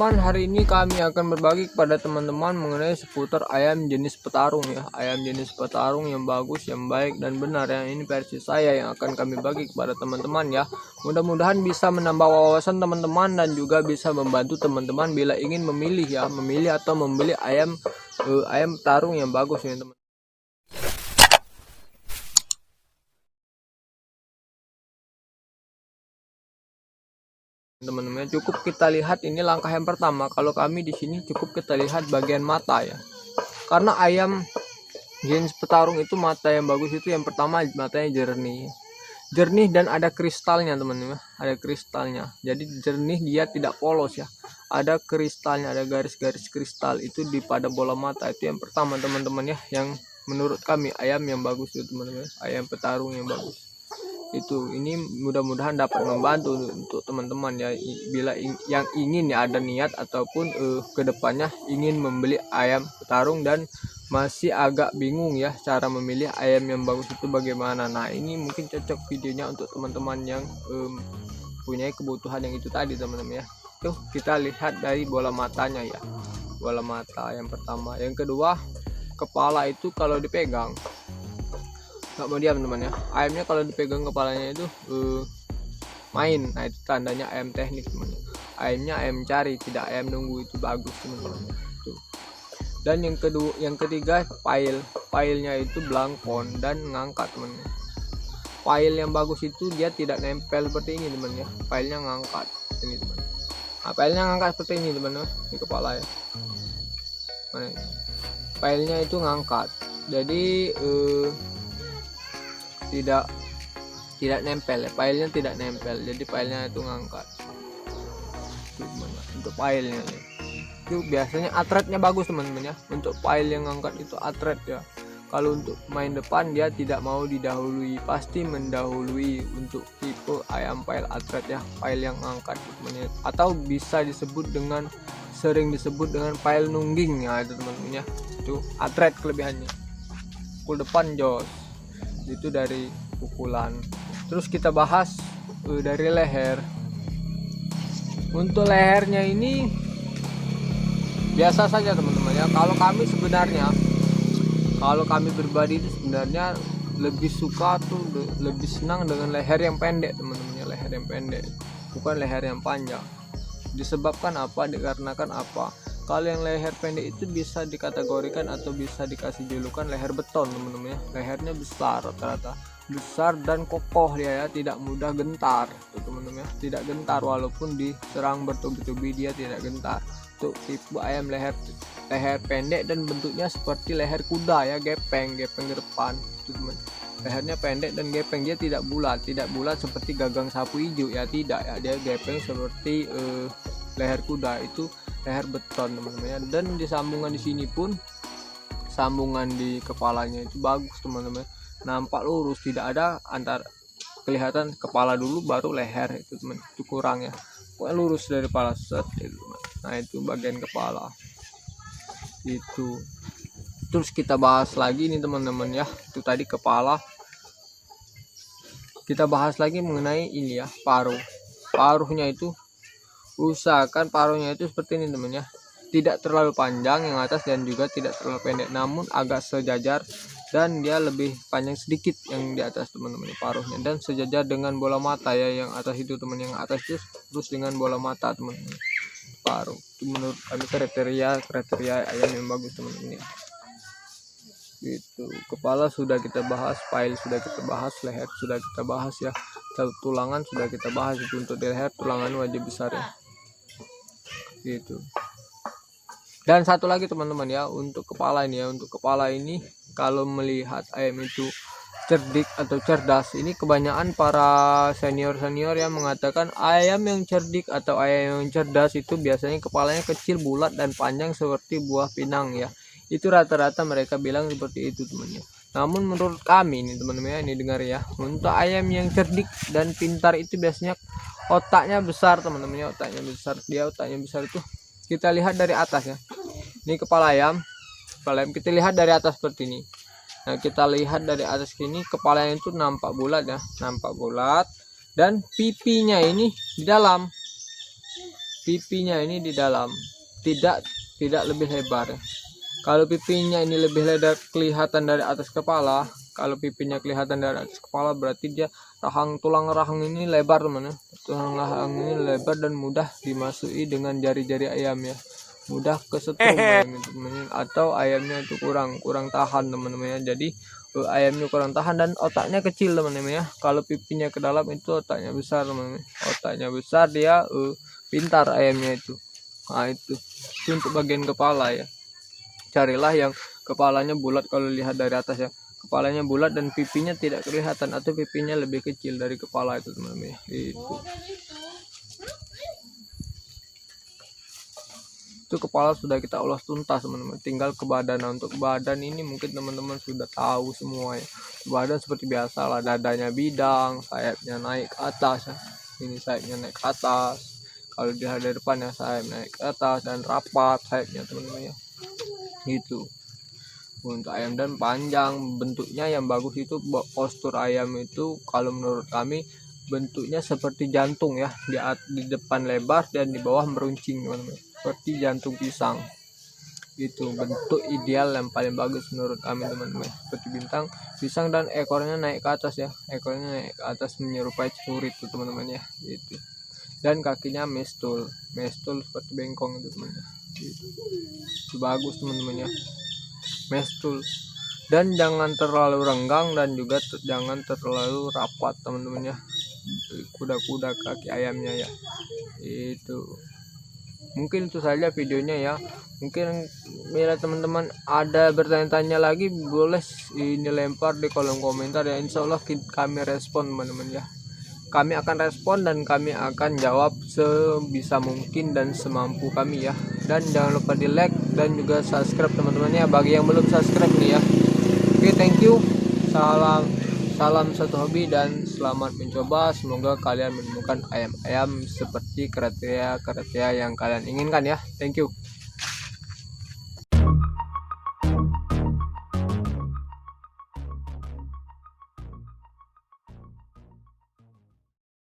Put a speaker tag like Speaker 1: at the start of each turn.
Speaker 1: teman-teman, hari ini kami akan berbagi kepada teman-teman mengenai seputar ayam jenis petarung ya. Ayam jenis petarung yang bagus, yang baik dan benar ya. Ini versi saya yang akan kami bagi kepada teman-teman ya. Mudah-mudahan bisa menambah wawasan teman-teman dan juga bisa membantu teman-teman bila ingin memilih ya, memilih atau membeli ayam petarung yang bagus ya teman. Teman-teman, cukup kita lihat ini langkah yang pertama. Kalau kami di sini cukup kita lihat bagian mata ya, karena ayam jenis petarung itu mata yang bagus itu yang pertama matanya jernih dan ada kristalnya teman-teman, ada kristalnya, jadi jernih, dia tidak polos ya, ada kristalnya, ada garis-garis kristal itu di pada bola mata. Itu yang pertama teman-teman ya, yang menurut kami ayam yang bagus itu teman-teman, ayam petarung yang bagus itu. Ini mudah-mudahan dapat membantu untuk teman-teman ya, bila yang ingin ya, ada niat ataupun kedepannya ingin membeli ayam petarung dan masih agak bingung ya cara memilih ayam yang bagus itu bagaimana. Nah, ini mungkin cocok videonya untuk teman-teman yang punya kebutuhan yang itu tadi teman-teman ya. Tuh kita lihat dari bola matanya ya, bola mata yang pertama. Yang kedua, kepala itu kalau dipegang nggak mau diam teman ya, ayamnya kalau dipegang kepalanya itu main. Nah, itu tandanya ayam teknik teman, ayamnya ayam cari, tidak ayam nunggu. Itu bagus teman-teman itu. Dan yang kedua, yang ketiga, pailnya itu belangkon dan ngangkat teman. Pail yang bagus itu dia tidak nempel seperti ini teman ya, pailnya ngangkat ini teman. Nah, pailnya ngangkat seperti ini teman di kepala ya. Mana? Pailnya itu ngangkat, jadi tidak nempel ya, pailnya tidak nempel, jadi pailnya itu ngangkat. Itu untuk pailnya ya. Itu biasanya atretnya bagus teman-teman ya, untuk pail yang ngangkat itu atret ya. Kalau untuk main depan dia tidak mau didahului, pasti mendahului untuk tipe ayam pail atret ya, pail yang ngangkat teman-teman ya. Atau bisa disebut dengan, sering disebut dengan pail nungging ya itu teman-teman ya. Itu atret kelebihannya, pukul depan jos itu dari pukulan. Terus kita bahas dari leher. Untuk lehernya ini biasa saja teman-teman ya. Kalau kami sebenarnya, kalau kami pribadi itu sebenarnya lebih suka tuh, lebih senang dengan leher yang pendek teman-teman ya, leher yang pendek, bukan leher yang panjang. Disebabkan apa? Dikarenakan apa? Kalau yang leher pendek itu bisa dikategorikan atau bisa dikasih julukan leher beton teman-teman ya. Lehernya besar, rata-rata besar dan kokoh dia ya, tidak mudah gentar teman-teman ya, tidak gentar walaupun diserang bertubi-tubi dia tidak gentar. Untuk tipe ayam leher pendek dan bentuknya seperti leher kuda ya, gepeng ke depan itu teman. Lehernya pendek dan gepeng, dia tidak bulat seperti gagang sapu hijau ya, tidak ya, dia gepeng seperti leher kuda. Itu leher beton teman-teman ya. Dan di sambungan di sini pun, sambungan di kepalanya itu bagus teman-teman, nampak lurus, tidak ada antar kelihatan kepala dulu baru leher itu teman, itu kurang ya, pokoknya lurus dari kepala set itu. Nah, itu bagian kepala itu. Terus kita bahas lagi nih teman-teman ya, itu tadi kepala. Kita bahas lagi mengenai ini ya, paruhnya itu. Usahakan paruhnya itu seperti ini teman ya, tidak terlalu panjang yang atas dan juga tidak terlalu pendek, namun agak sejajar, dan dia lebih panjang sedikit yang di atas teman-teman paruhnya, dan sejajar dengan bola mata ya, yang atas itu teman, yang atas itu terus dengan bola mata teman-teman. Paruh itu menurut kami kriteria ayam yang bagus teman-teman ya. Gitu. Kepala sudah kita bahas, pail sudah kita bahas, leher sudah kita bahas ya, tulangan sudah kita bahas. Itu untuk di leher, tulangan wajib besar ya gitu. Dan satu lagi teman-teman ya, untuk kepala ini ya, untuk kepala ini kalau melihat ayam itu cerdik atau cerdas, ini kebanyakan para senior yang mengatakan ayam yang cerdik atau ayam yang cerdas itu biasanya kepalanya kecil, bulat dan panjang seperti buah pinang ya. Itu rata-rata mereka bilang seperti itu teman-teman. Namun menurut kami ini teman-teman ya, ini dengar ya, untuk ayam yang cerdik dan pintar itu biasanya otaknya besar teman-teman ya, otaknya besar. Dia otaknya besar itu kita lihat dari atas ya. Ini kepala ayam kita lihat dari atas seperti ini. Nah, kita lihat dari atas sini, kepalanya itu nampak bulat ya, nampak bulat, dan pipinya ini di dalam. pipinya ini di dalam, tidak lebih lebar ya. Kalau pipinya ini lebih lebar kelihatan dari atas kepala, kalau pipinya kelihatan dari atas kepala berarti dia tulang rahang ini lebar teman ya. Tulang rahang ini lebar dan mudah dimasuki dengan jari-jari ayam ya, mudah kesetrum ayam itu teman-teman. Atau ayamnya itu kurang tahan teman-teman ya. Jadi ayamnya kurang tahan dan otaknya kecil teman-teman ya. Kalau pipinya ke dalam itu otaknya besar teman-teman. Otaknya besar, dia pintar ayamnya itu. Nah itu untuk bagian kepala ya. Carilah yang kepalanya bulat, kalau lihat dari atas ya, kepalanya bulat dan pipinya tidak kelihatan atau pipinya lebih kecil dari kepala itu teman-teman ya. Itu kepala sudah kita ulas tuntas teman-teman, tinggal ke badan. Nah, untuk badan ini mungkin teman-teman sudah tahu semua ya. Badan seperti biasa lah, dadanya bidang, sayapnya naik ke atas ya. Ini sayapnya naik ke atas, kalau di depan ya sayap naik ke atas dan rapat sayapnya teman-teman ya. Gitu untuk ayam, dan panjang bentuknya yang bagus itu postur ayam itu kalau menurut kami bentuknya seperti jantung ya, di depan lebar dan di bawah meruncing teman-teman, seperti jantung pisang. Itu bentuk ideal yang paling bagus menurut kami teman-teman, seperti bintang pisang, dan ekornya naik ke atas ya, ekornya naik ke atas menyerupai celurit itu teman-teman ya. Gitu. Dan kakinya mestul seperti bengkong itu teman-teman. Itu bagus teman-teman ya, mestul, dan jangan terlalu renggang dan juga jangan terlalu rapat teman-teman ya, kuda-kuda kaki ayamnya ya. Itu mungkin itu saja videonya ya. Mungkin bila teman-teman ada bertanya-tanya lagi boleh ini lempar di kolom komentar ya, insya Allah kami respon teman-teman ya. Kami akan respon dan kami akan jawab sebisa mungkin dan semampu kami ya. Dan jangan lupa di like dan juga subscribe teman-teman ya, bagi yang belum subscribe nih ya. Oke, thank you. Salam satu hobi dan selamat mencoba. Semoga kalian menemukan ayam-ayam seperti kriteria yang kalian inginkan ya. Thank you.